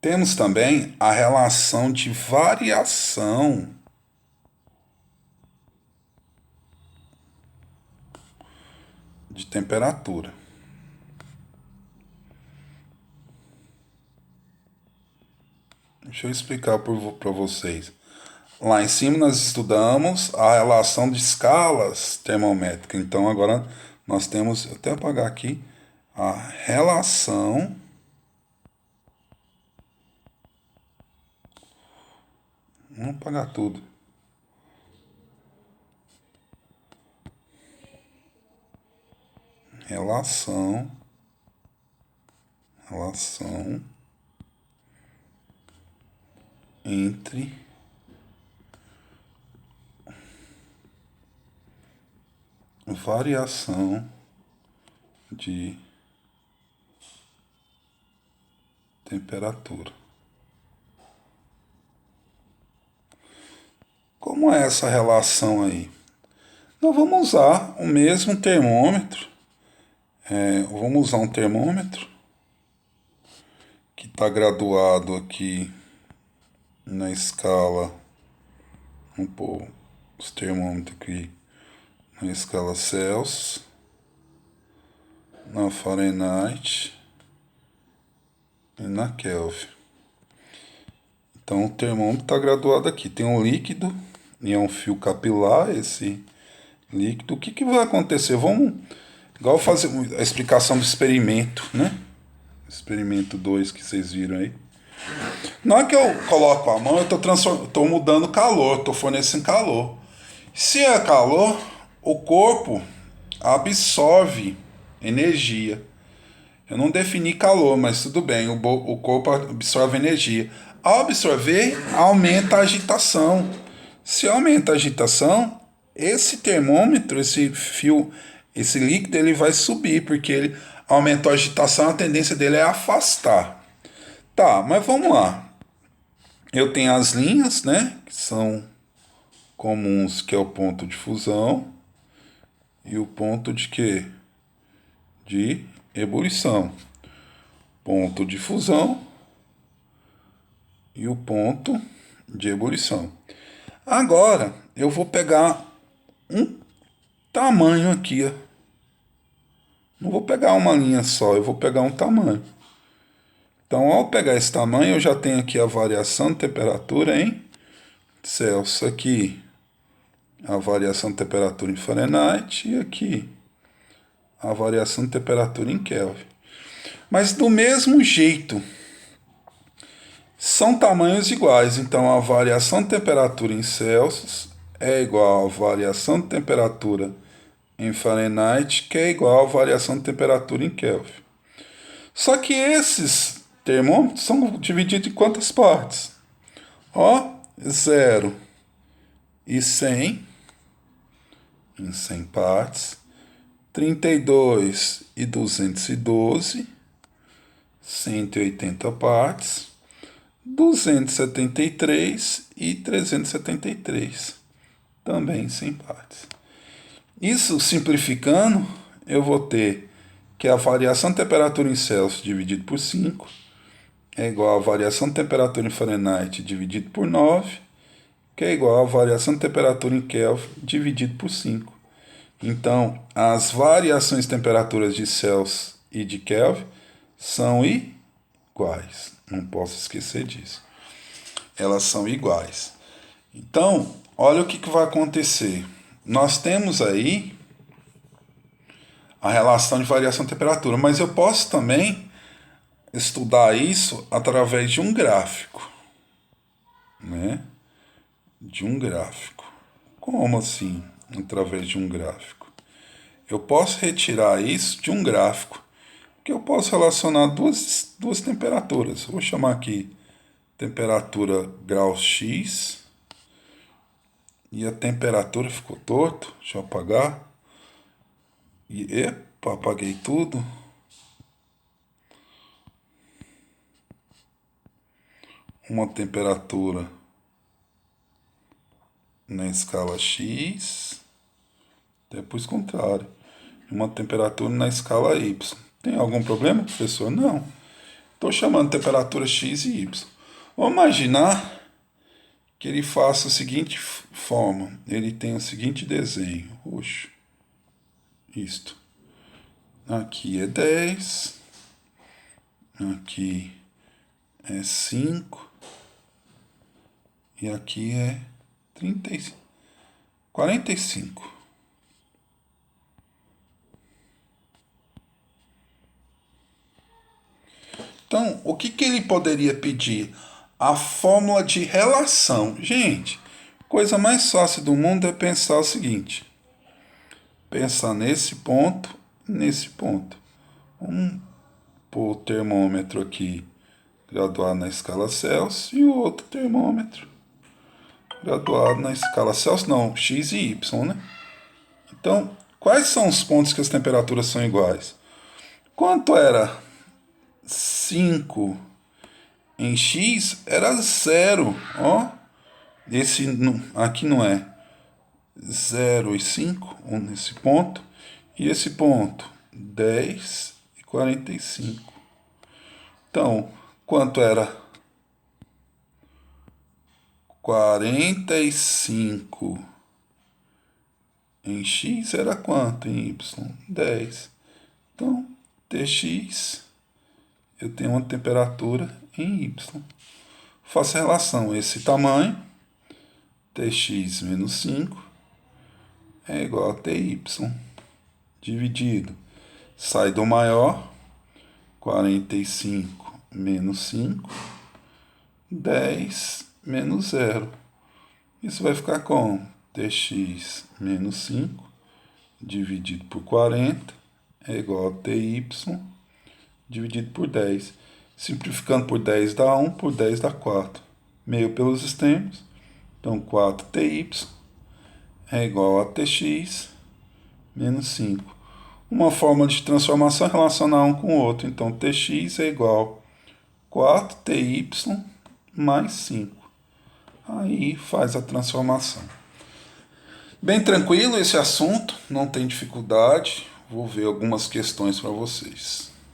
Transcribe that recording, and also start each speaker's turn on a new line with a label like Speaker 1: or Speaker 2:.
Speaker 1: Temos também a relação de variação de temperatura. Deixa eu explicar para vocês. Lá em cima nós estudamos a relação de escalas termométricas. Então agora nós temos, eu até apagar aqui, a relação vamos apagar tudo. Relação entre variação de temperatura. Como é essa relação aí? Nós vamos usar o mesmo termômetro. Vamos usar um termômetro que está graduado aqui na escala. Vamos pôr os termômetros aqui na escala Celsius, na Fahrenheit e na Kelvin. Então o termômetro está graduado aqui. Tem um líquido e é um fio capilar esse líquido. O que vai acontecer? Vamos igual fazer a explicação do experimento, né? Experimento 2 que vocês viram aí. Na hora que eu coloco a mão, eu estou mudando calor, estou fornecendo calor. Se é calor, o corpo absorve energia. Eu não defini calor, mas tudo bem, o corpo absorve energia. Ao absorver, aumenta a agitação. Se aumenta a agitação, esse termômetro, esse fio, esse líquido, ele vai subir, porque ele aumentou a agitação, a tendência dele é afastar. Tá, mas vamos lá. Eu tenho as linhas, né, que são comuns, que é o ponto de fusão e o ponto de quê? De ebulição. Ponto de fusão e o ponto de ebulição. Agora eu vou pegar um tamanho aqui, ó. Não vou pegar uma linha só, eu vou pegar um tamanho. Então, ao pegar esse tamanho, eu já tenho aqui a variação de temperatura em Celsius. Aqui, a variação de temperatura em Fahrenheit. E aqui, a variação de temperatura em Kelvin. Mas do mesmo jeito, são tamanhos iguais. Então, a variação de temperatura em Celsius é igual à variação de temperatura em Fahrenheit, que é igual à variação de temperatura em Kelvin. Só que esses termômetros são divididos em quantas partes? Ó, 0 e 100 em 100 partes, 32 e 212, 180 partes, 273 e 373, também em 100 partes. Isso simplificando, eu vou ter que a variação de temperatura em Celsius dividido por 5 é igual à variação de temperatura em Fahrenheit dividido por 9, que é igual à variação de temperatura em Kelvin dividido por 5. Então, as variações de temperaturas de Celsius e de Kelvin são iguais. Não posso esquecer disso. Elas são iguais. Então, olha o que vai acontecer. Nós temos aí a relação de variação de temperatura, mas eu posso também estudar isso através de um gráfico, né? De um gráfico. Como assim, através de um gráfico? Eu posso retirar isso de um gráfico, que eu posso relacionar duas temperaturas. Vou chamar aqui temperatura grau X e a temperatura ficou torto. Deixa eu apagar. E epa, apaguei tudo. Uma temperatura na escala X, depois contrário, uma temperatura na escala Y. Tem algum problema, professor? Não. Estou chamando temperatura X e Y. Vamos imaginar que ele faça a seguinte forma. Ele tem o seguinte desenho. Roxo. Isto. Aqui é 10. Aqui é 5. E aqui é 45. Então, o que ele poderia pedir? A fórmula de relação. Gente, coisa mais fácil do mundo é pensar o seguinte. Pensar nesse ponto, nesse ponto. Vamos pôr o termômetro aqui graduado na escala Celsius e o outro termômetro graduado na escala Celsius, não, X e Y, né? Então, quais são os pontos que as temperaturas são iguais? Quanto era 5 em X, era 0, ó. Esse aqui não é 0 e 5, nesse ponto. E esse ponto, 10 e 45. Então, quanto era 45 em X era quanto em Y? 10. Então, Tx, eu tenho uma temperatura em Y. Faço a relação, esse tamanho, Tx menos 5, é igual a Ty, dividido. Sai do maior, 45 menos 5, 10 menos 0. Isso vai ficar com Tx menos 5 dividido por 40 é igual a Ty dividido por 10. Simplificando por 10 dá 1, por 10 dá 4. Meio pelos extremos. Então 4Ty é igual a Tx menos 5. Uma forma de transformação é relacionar um com o outro. Então Tx é igual a 4Ty mais 5. Aí faz a transformação. Bem tranquilo esse assunto, não tem dificuldade. Vou ver algumas questões para vocês.